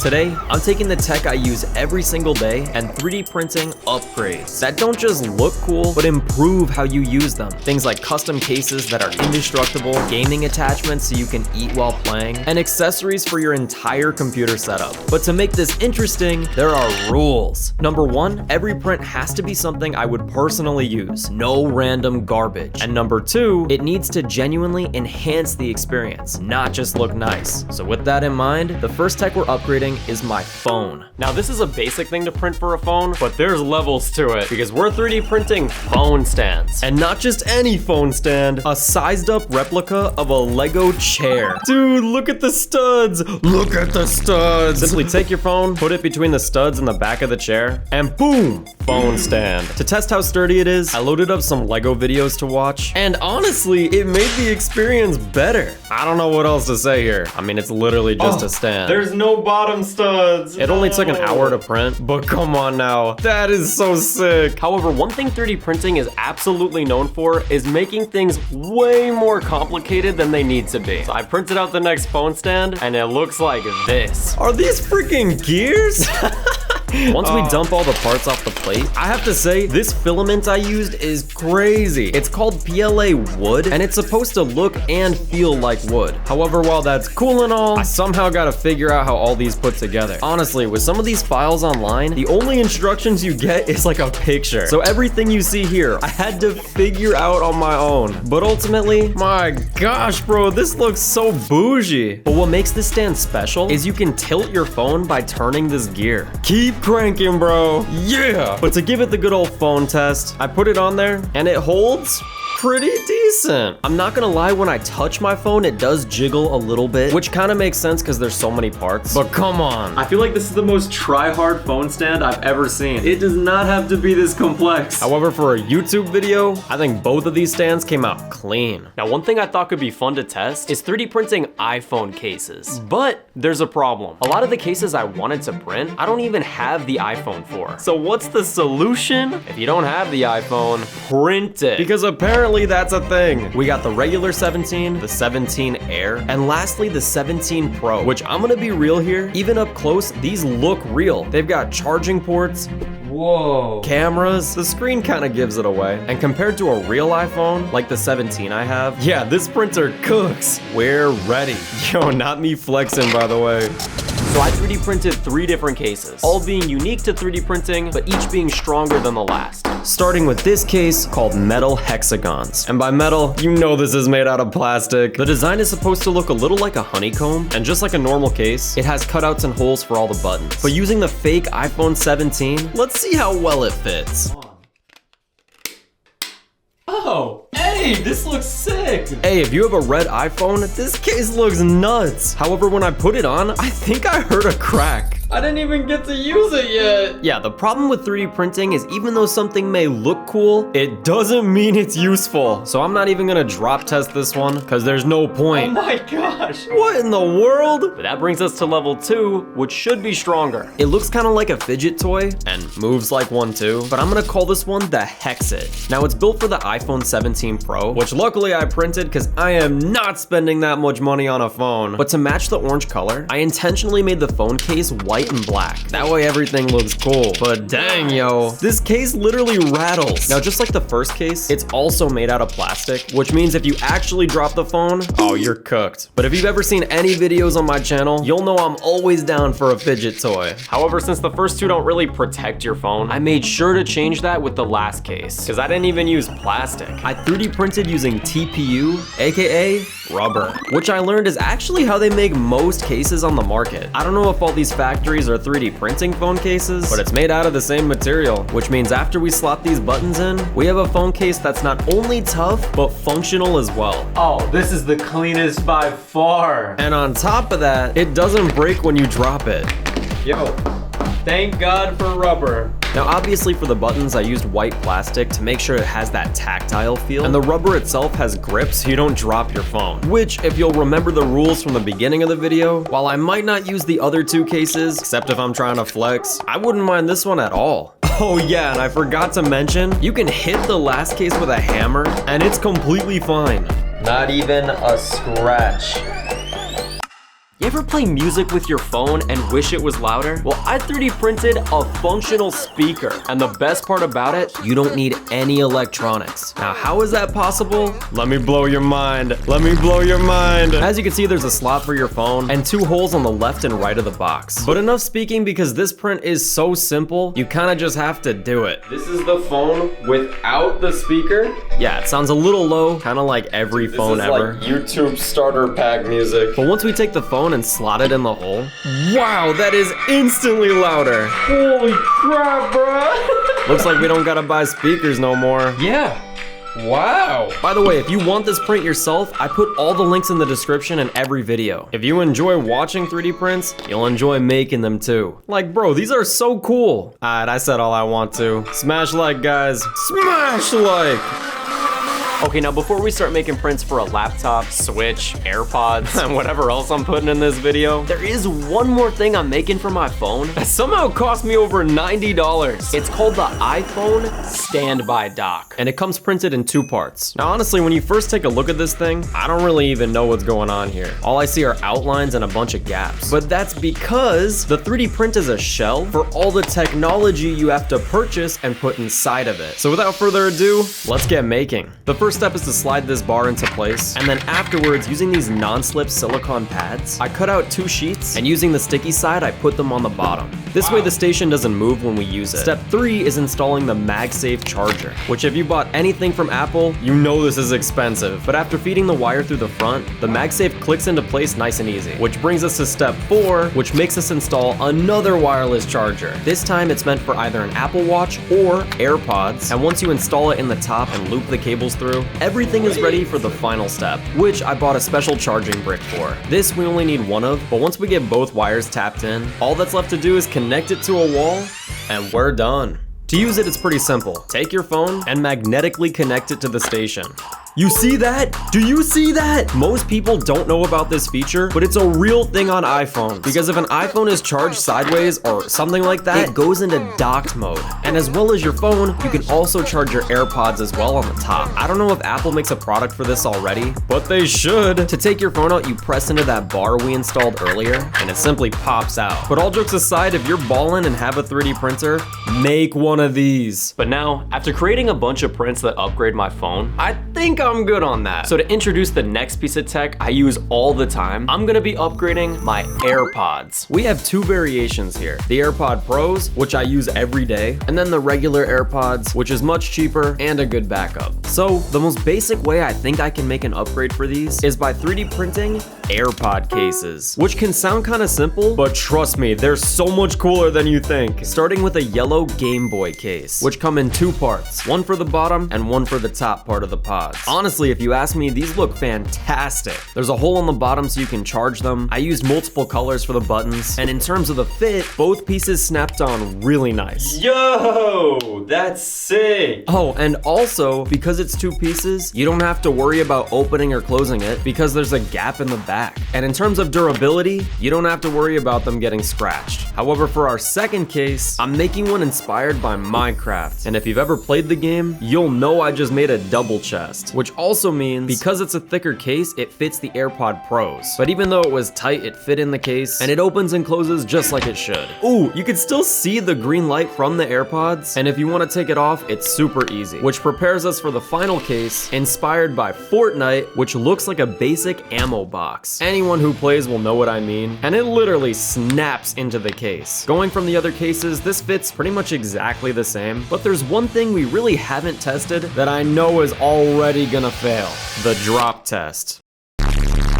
Today, I'm taking the tech I use every single day and 3D printing upgrades that don't just look cool, but improve how you use them. Things like custom cases that are indestructible, gaming attachments so you can eat while playing, and accessories for your entire computer setup. But to make this interesting, there are rules. Number one, every print has to be something I would personally use. No random garbage. And number two, it needs to genuinely enhance the experience, not just look nice. So with that in mind, the first tech we're upgrading is my phone. Now this is a basic thing to print for a phone, but there's levels to it because we're 3D printing phone stands. And not just any phone stand, a sized up replica of a Lego chair. Dude, look at the studs. Look at the studs. Simply take your phone, put it between the studs in the back of the chair, and boom, phone stand. To test how sturdy it is, I loaded up some Lego videos to watch, and honestly, it made the experience better. I don't know what else to say here. I mean, it's literally just a stand. There's no bottom studs. It only took an hour to print, but come on now. That is so sick. However, one thing 3D printing is absolutely known for is making things way more complicated than they need to be. So I printed out the next phone stand, and it looks like this. Are these freaking gears? Once we dump all the parts off the plate, I have to say, this filament I used is crazy. It's called PLA wood, and it's supposed to look and feel like wood. However, while that's cool and all, I somehow gotta figure out how all these put together. Honestly, with some of these files online, the only instructions you get is like a picture. So everything you see here, I had to figure out on my own. But ultimately, my gosh, bro, this looks so bougie. But what makes this stand special is you can tilt your phone by turning this gear. Keep cranking, bro. Yeah. But to give it the good old phone test, I put it on there and it holds pretty decent. I'm not gonna lie, when I touch my phone, it does jiggle a little bit, which kind of makes sense because there's so many parts. But come on. I feel like this is the most try-hard phone stand I've ever seen. It does not have to be this complex. However, for a YouTube video, I think both of these stands came out clean. Now, one thing I thought could be fun to test is 3D printing iPhone cases. But there's a problem. A lot of the cases I wanted to print, I don't even have the iPhone for. So what's the solution? If you don't have the iPhone, print it. Because apparently that's a thing. We got the regular 17, the 17 Air, and lastly the 17 Pro, which I'm gonna be real here, even up close, these look real. They've got charging ports, whoa, cameras. The screen kind of gives it away. And compared to a real iPhone, like the 17 I have, yeah, this printer cooks. We're ready. Yo, not me flexing, by the way. So I 3D printed 3 different cases, all being unique to 3D printing, but each being stronger than the last. Starting with this case called Metal Hexagons. And by metal, you know this is made out of plastic. The design is supposed to look a little like a honeycomb, and just like a normal case, it has cutouts and holes for all the buttons. But using the fake iPhone 17, let's see how well it fits. Oh, hey, this looks sick. Hey, if you have a red iPhone, this case looks nuts. However, when I put it on, I think I heard a crack. I didn't even get to use it yet. Yeah, the problem with 3D printing is even though something may look cool, it doesn't mean it's useful. So I'm not even gonna drop test this one because there's no point. Oh my gosh. What in the world? But that brings us to level 2, which should be stronger. It looks kind of like a fidget toy and moves like one too, but I'm gonna call this one the Hexit. Now it's built for the iPhone 17 Pro, which luckily I printed because I am not spending that much money on a phone. But to match the orange color, I intentionally made the phone case white and black. That way everything looks cool. But dang, yo, this case literally rattles. Now, just like the first case, it's also made out of plastic, which means if you actually drop the phone, oh, you're cooked. But if you've ever seen any videos on my channel, you'll know I'm always down for a fidget toy. However, since the first two don't really protect your phone, I made sure to change that with the last case, because I didn't even use plastic. I 3D printed using TPU, aka rubber, which I learned is actually how they make most cases on the market. I don't know if all these factories are 3D printing phone cases, but it's made out of the same material, which means after we slot these buttons in, we have a phone case that's not only tough, but functional as well. Oh, this is the cleanest by far. And on top of that, it doesn't break when you drop it. Yo, thank God for rubber. Now obviously for the buttons I used white plastic to make sure it has that tactile feel, and the rubber itself has grip so you don't drop your phone. Which, if you'll remember the rules from the beginning of the video, while I might not use the other 2 cases, except if I'm trying to flex, I wouldn't mind this one at all. Oh yeah, and I forgot to mention, you can hit the last case with a hammer and it's completely fine. Not even a scratch. You ever play music with your phone and wish it was louder? Well, I 3D printed a functional speaker. And the best part about it, you don't need any electronics. Now, how is that possible? Let me blow your mind. Let me blow your mind. As you can see, there's a slot for your phone and 2 holes on the left and right of the box. But enough speaking, because this print is so simple, you kind of just have to do it. This is the phone without the speaker. Yeah, it sounds a little low, kind of like every phone ever. This is like YouTube starter pack music. But once we take the phone and slot it in the hole, wow, that is instantly louder. Holy crap, bro. Looks like we don't gotta buy speakers no more. Yeah. Wow. By the way, if you want this print yourself, I put all the links in the description in every video. If you enjoy watching 3D prints, you'll enjoy making them too. Like, bro, these are so cool. Alright, I said all I want to. Smash like, guys. Smash like! Okay, now before we start making prints for a laptop, Switch, AirPods, and whatever else I'm putting in this video, there is one more thing I'm making for my phone that somehow cost me over $90. It's called the iPhone Standby Dock, and it comes printed in 2 parts. Now, honestly, when you first take a look at this thing, I don't really even know what's going on here. All I see are outlines and a bunch of gaps. But that's because the 3D print is a shell for all the technology you have to purchase and put inside of it. So without further ado, let's get making. The first step is to slide this bar into place, and then afterwards, using these non-slip silicone pads, I cut out 2 sheets, and using the sticky side, I put them on the bottom. This way the station doesn't move when we use it. Step 3 is installing the MagSafe charger, which if you bought anything from Apple, you know this is expensive. But after feeding the wire through the front, the MagSafe clicks into place nice and easy. Which brings us to step 4, which makes us install another wireless charger. This time it's meant for either an Apple Watch or AirPods, and once you install it in the top and loop the cables through, everything is ready for the final step, which I bought a special charging brick for. This we only need 1 of, but once we get both wires tapped in, all that's left to do is connect it to a wall, and we're done. To use it, it's pretty simple. Take your phone and magnetically connect it to the station. You see that? Do you see that? Most people don't know about this feature, but it's a real thing on iPhones. Because if an iPhone is charged sideways or something like that, it goes into docked mode. And as well as your phone, you can also charge your AirPods as well on the top. I don't know if Apple makes a product for this already, but they should. To take your phone out, you press into that bar we installed earlier, and it simply pops out. But all jokes aside, if you're ballin' and have a 3D printer, make one of these. But now, after creating a bunch of prints that upgrade my phone, I think I'm good on that. So to introduce the next piece of tech I use all the time, I'm gonna be upgrading my AirPods. We have 2 variations here. The AirPod Pros, which I use every day, and then the regular AirPods, which is much cheaper and a good backup. So the most basic way I think I can make an upgrade for these is by 3D printing AirPod cases, which can sound kind of simple, but trust me, they're so much cooler than you think. Starting with a yellow Game Boy case, which come in 2 parts, one for the bottom and one for the top part of the pods. Honestly, if you ask me, these look fantastic. There's a hole on the bottom so you can charge them. I used multiple colors for the buttons, and in terms of the fit, both pieces snapped on really nice. Yo, that's sick. Oh, and also, because it's 2 pieces, you don't have to worry about opening or closing it because there's a gap in the back. And in terms of durability, you don't have to worry about them getting scratched. However, for our second case, I'm making one inspired by Minecraft. And if you've ever played the game, you'll know I just made a double chest, which also means because it's a thicker case, it fits the AirPod Pros. But even though it was tight, it fit in the case, and it opens and closes just like it should. Ooh, you can still see the green light from the AirPods, and if you want to take it off, it's super easy, which prepares us for the final case, inspired by Fortnite, which looks like a basic ammo box. Anyone who plays will know what I mean, and it literally snaps into the case. Going from the other cases, this fits pretty much exactly the same, but there's one thing we really haven't tested that I know is already gonna fail: the drop test.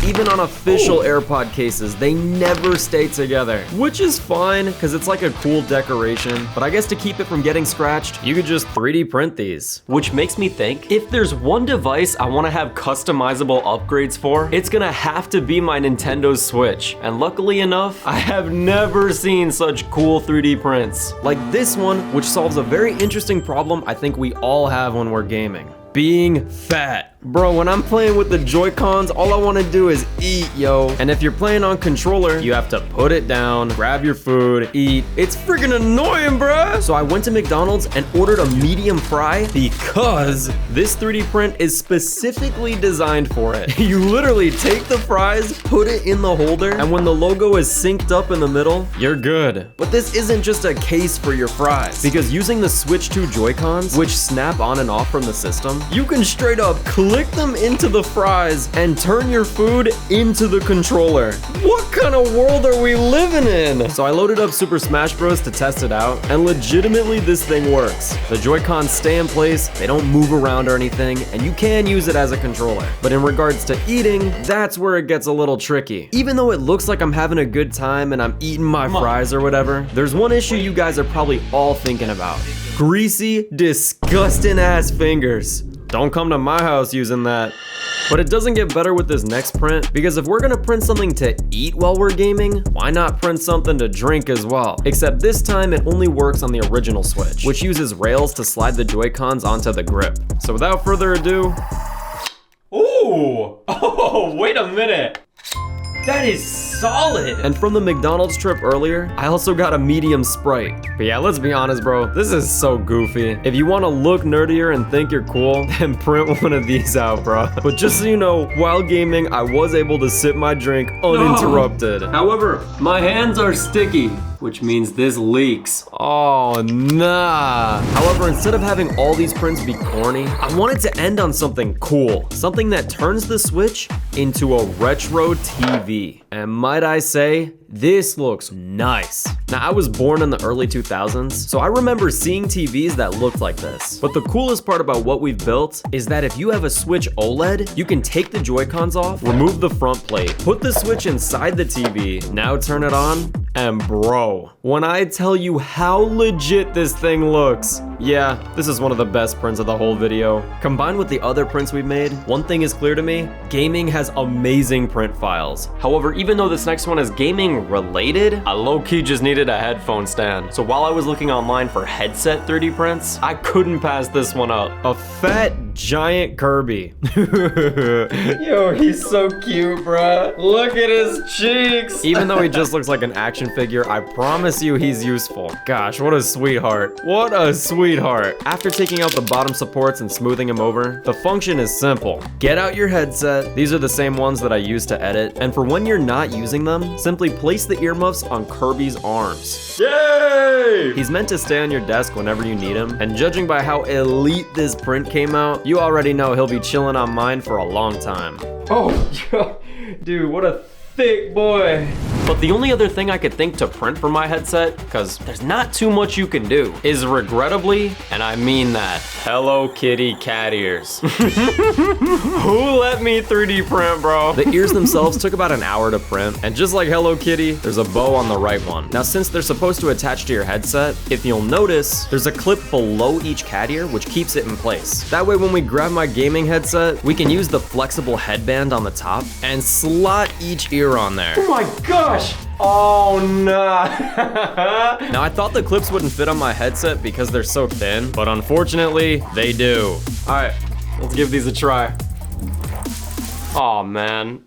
Even on official AirPod cases, they never stay together, which is fine because it's like a cool decoration, but I guess to keep it from getting scratched, you could just 3D print these. Which makes me think, if there's one device I want to have customizable upgrades for, it's gonna have to be my Nintendo Switch. And luckily enough, I have never seen such cool 3D prints. Like this one, which solves a very interesting problem I think we all have when we're gaming: being fat. Bro, when I'm playing with the Joy-Cons, all I want to do is eat, yo. And if you're playing on controller, you have to put it down, grab your food, eat. It's freaking annoying, bruh. So I went to McDonald's and ordered a medium fry because this 3D print is specifically designed for it. You literally take the fries, put it in the holder, and when the logo is synced up in the middle, you're good. But this isn't just a case for your fries, because using the Switch 2 Joy-Cons, which snap on and off from the system, you can straight up click them into the fries and turn your food into the controller. What kind of world are we living in? So I loaded up Super Smash Bros. To test it out, and legitimately this thing works. The Joy-Cons stay in place, they don't move around or anything, and you can use it as a controller. But in regards to eating, that's where it gets a little tricky. Even though it looks like I'm having a good time and I'm eating my fries or whatever, there's one issue you guys are probably all thinking about. Greasy, disgusting ass fingers. Don't come to my house using that. But it doesn't get better with this next print, because if we're gonna print something to eat while we're gaming, why not print something to drink as well? Except this time it only works on the original Switch, which uses rails to slide the Joy-Cons onto the grip. So without further ado... Ooh! Oh, wait a minute! That is solid! And from the McDonald's trip earlier, I also got a medium Sprite. But yeah, let's be honest, bro, this is so goofy. If you want to look nerdier and think you're cool, then print one of these out, bro. But just so you know, while gaming, I was able to sip my drink uninterrupted. However, my hands are sticky, which means this leaks. Oh, nah. However, instead of having all these prints be corny, I wanted to end on something cool. Something that turns the Switch into a retro TV. And might I say, this looks nice. Now, I was born in the early 2000s, so I remember seeing TVs that looked like this. But the coolest part about what we've built is that if you have a Switch OLED, you can take the Joy-Cons off, remove the front plate, put the Switch inside the TV, now turn it on, and bro, when I tell you how legit this thing looks, yeah, this is one of the best prints of the whole video. Combined with the other prints we've made, one thing is clear to me, gaming has amazing print files. However, even though this next one is gaming related, I low-key just needed a headphone stand. So while I was looking online for headset 3D prints, I couldn't pass this one up. A fat, giant Kirby. Yo, he's so cute, bruh. Look at his cheeks. Even though he just looks like an action figure, I promise you he's useful. Gosh, what a sweetheart. What a sweetheart. After taking out the bottom supports and smoothing him over, the function is simple. Get out your headset. These are the same ones that I use to edit. And for when you're not using them, simply place the earmuffs on Kirby's arms. Yay! He's meant to stay on your desk whenever you need him, and judging by how elite this print came out, you already know he'll be chilling on mine for a long time. Oh, yo, dude, what a thick boy. But the only other thing I could think to print for my headset, because there's not too much you can do, is regrettably, and I mean that, Hello Kitty cat ears. Who let me 3D print, bro? The ears themselves took about an hour to print, and just like Hello Kitty, there's a bow on the right one. Now, since they're supposed to attach to your headset, if you'll notice, there's a clip below each cat ear which keeps it in place. That way, when we grab my gaming headset, we can use the flexible headband on the top and slot each ear on there. Oh my gosh! Oh, nah. Now, I thought the clips wouldn't fit on my headset because they're so thin, but unfortunately, they do. All right, let's give these a try. Oh man,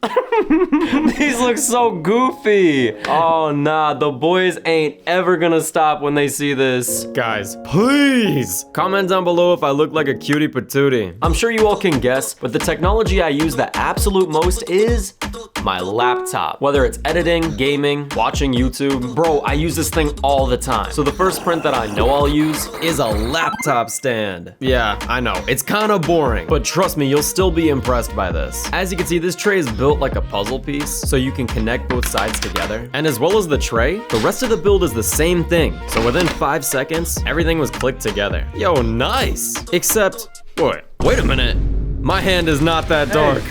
these look so goofy. Oh nah, the boys ain't ever gonna stop when they see this. Guys, please comment down below if I look like a cutie patootie. I'm sure you all can guess, but the technology I use the absolute most is my laptop. Whether it's editing, gaming, watching YouTube, bro, I use this thing all the time. So the first print that I know I'll use is a laptop stand. Yeah, I know, it's kind of boring, but trust me, you'll still be impressed by this. As you can see, this tray is built like a puzzle piece, so you can connect both sides together. And as well as the tray, the rest of the build is the same thing. So within 5 seconds, everything was clicked together. Yo, nice. Except, wait a minute. My hand is not that dark.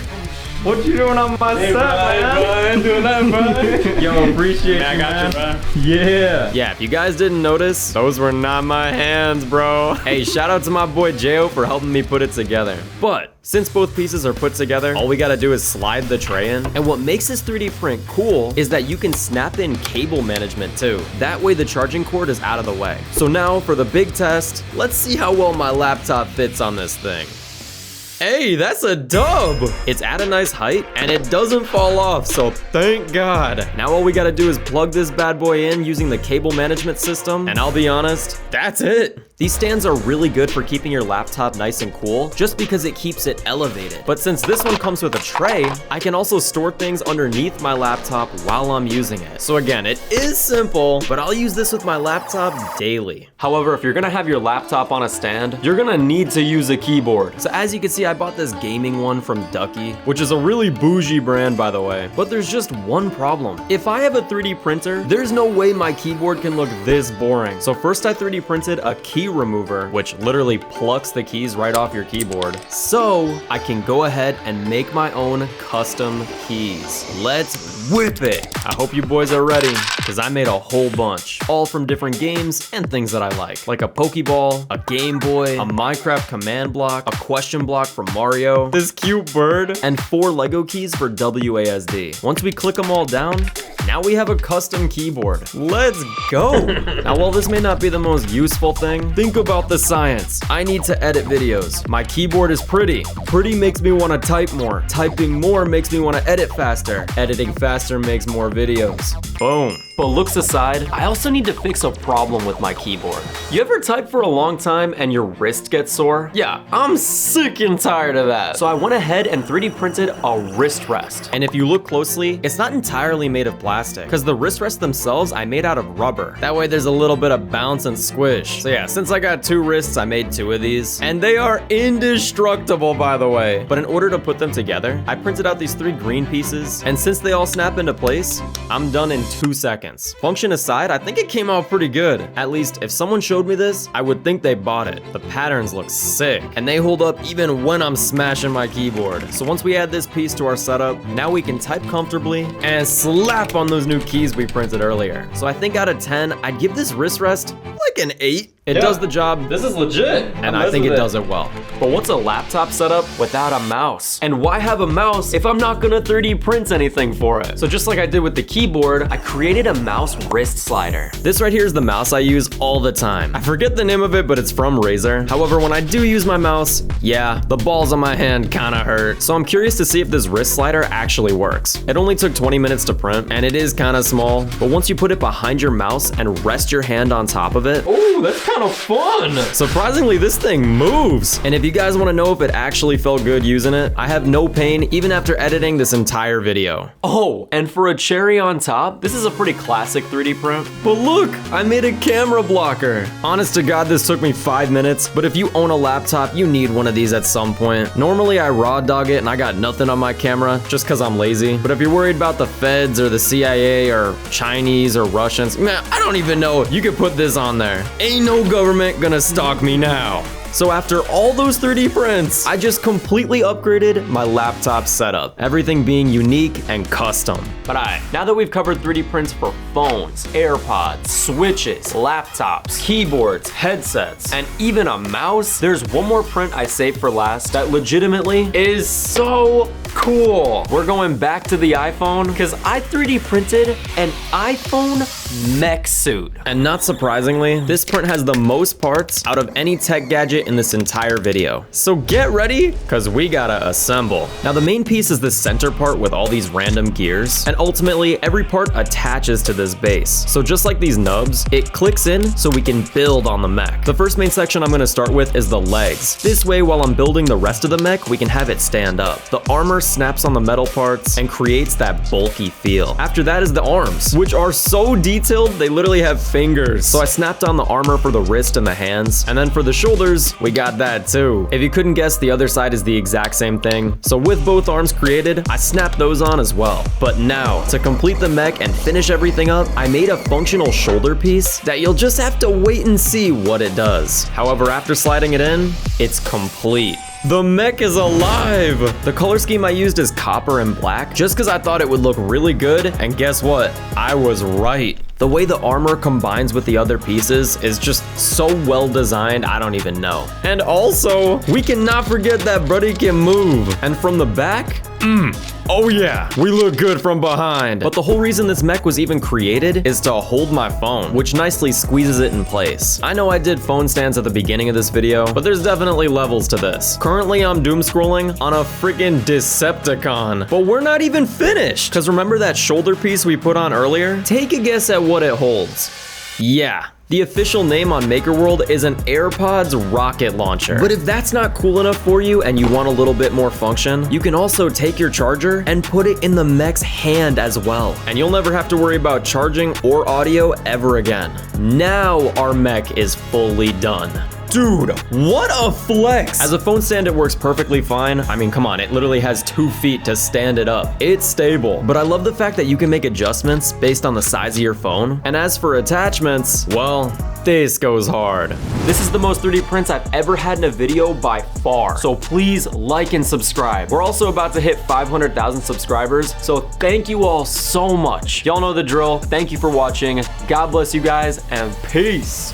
What you doing on my set, man? Doing that, bro. Yo, appreciate you, I got you, bro. Yeah. Yeah, if you guys didn't notice, those were not my hands, bro. Hey, shout out to my boy Jo for helping me put it together. But since both pieces are put together, all we gotta do is slide the tray in. And what makes this 3D print cool is that you can snap in cable management too. That way the charging cord is out of the way. So now for the big test, let's see how well my laptop fits on this thing. Hey, that's a dub! It's at a nice height, and it doesn't fall off, so thank God. Now all we gotta do is plug this bad boy in using the cable management system, and I'll be honest, that's it. These stands are really good for keeping your laptop nice and cool, just because it keeps it elevated. But since this one comes with a tray, I can also store things underneath my laptop while I'm using it. So again, it is simple, but I'll use this with my laptop daily. However, if you're gonna have your laptop on a stand, you're gonna need to use a keyboard. So as you can see, I bought this gaming one from Ducky, which is a really bougie brand, by the way. But there's just one problem. If I have a 3D printer, there's no way my keyboard can look this boring. So first I 3D printed a key remover, which literally plucks the keys right off your keyboard. So I can go ahead and make my own custom keys. Let's whip it. I hope you boys are ready, because I made a whole bunch, all from different games and things that I like a Pokeball, a Game Boy, a Minecraft command block, a question block from Mario, this cute bird, and 4 Lego keys for WASD. Once we click them all down, now we have a custom keyboard. Let's go. Now, while this may not be the most useful thing, think about the science. I need to edit videos. My keyboard is pretty. Pretty makes me want to type more. Typing more makes me want to edit faster. Editing faster makes more videos. Boom. But looks aside, I also need to fix a problem with my keyboard. You ever type for a long time and your wrist gets sore? Yeah, I'm sick and tired of that. So I went ahead and 3D printed a wrist rest. And if you look closely, it's not entirely made of plastic, because the wrist rests themselves I made out of rubber. That way there's a little bit of bounce and squish. So yeah, since I got 2 wrists, I made 2 of these. And they are indestructible, by the way. But in order to put them together, I printed out these 3 green pieces. And since they all snap into place, I'm done in 2 seconds. Function aside, I think it came out pretty good. At least, if someone showed me this, I would think they bought it. The patterns look sick, and they hold up even when I'm smashing my keyboard. So once we add this piece to our setup, now we can type comfortably and slap on those new keys we printed earlier. So I think out of 10, I'd give this wrist rest like an 8. It does the job. This is legit. And I think it does it well. But what's a laptop setup without a mouse? And why have a mouse if I'm not gonna 3D print anything for it? So just like I did with the keyboard, I created a mouse wrist slider. This right here is the mouse I use all the time. I forget the name of it, but it's from Razer. However, when I do use my mouse, yeah, the balls on my hand kinda hurt. So I'm curious to see if this wrist slider actually works. It only took 20 minutes to print, and it is kinda small, but once you put it behind your mouse and rest your hand on top of it, ooh, that's kind of fun. Surprisingly, this thing moves. And if you guys want to know if it actually felt good using it, I have no pain even after editing this entire video. Oh, and for a cherry on top, this is a pretty classic 3D print. But look, I made a camera blocker. Honest to God, this took me 5 minutes, but if you own a laptop, you need one of these at some point. Normally, I raw dog it and I got nothing on my camera just because I'm lazy. But if you're worried about the feds or the CIA or Chinese or Russians, man, I don't even know. You could put this on there. Ain't no government gonna stalk me now. So after all those 3D prints, I just completely upgraded my laptop setup, everything being unique and custom. But alright, now that we've covered 3D prints for phones, AirPods, switches, laptops, keyboards, headsets, and even a mouse, there's one more print I saved for last that legitimately is so cool. We're going back to the iPhone because I 3D printed an iPhone Mech suit. And not surprisingly, this print has the most parts out of any tech gadget in this entire video. So get ready, because we gotta assemble. Now the main piece is the center part with all these random gears, and ultimately every part attaches to this base. So just like these nubs, it clicks in so we can build on the mech. The first main section I'm gonna start with is the legs. This way, while I'm building the rest of the mech, we can have it stand up. The armor snaps on the metal parts and creates that bulky feel. After that is the arms, which are so detailed, they literally have fingers. So I snapped on the armor for the wrist and the hands, and then for the shoulders, we got that too. If you couldn't guess, the other side is the exact same thing. So with both arms created, I snapped those on as well. But now, to complete the mech and finish everything up, I made a functional shoulder piece that you'll just have to wait and see what it does. However, after sliding it in, it's complete. The mech is alive! The color scheme I used is copper and black, just because I thought it would look really good, and guess what? I was right. The way the armor combines with the other pieces is just so well designed, I don't even know. And also, we cannot forget that Buddy can move. And from the back, Oh yeah, we look good from behind. But the whole reason this mech was even created is to hold my phone, which nicely squeezes it in place. I know I did phone stands at the beginning of this video, but there's definitely levels to this. Currently, I'm doom scrolling on a freaking Decepticon, but we're not even finished. Cause remember that shoulder piece we put on earlier? Take a guess at what it holds. Yeah. The official name on MakerWorld is an AirPod's rocket launcher. But if that's not cool enough for you and you want a little bit more function, you can also take your charger and put it in the mech's hand as well. And you'll never have to worry about charging or audio ever again. Now our mech is fully done. Dude, what a flex! As a phone stand, it works perfectly fine. I mean, come on, it literally has 2 feet to stand it up. It's stable, but I love the fact that you can make adjustments based on the size of your phone. And as for attachments, well, this goes hard. This is the most 3D prints I've ever had in a video by far. So please like and subscribe. We're also about to hit 500,000 subscribers, so thank you all so much. Y'all know the drill. Thank you for watching. God bless you guys, and peace.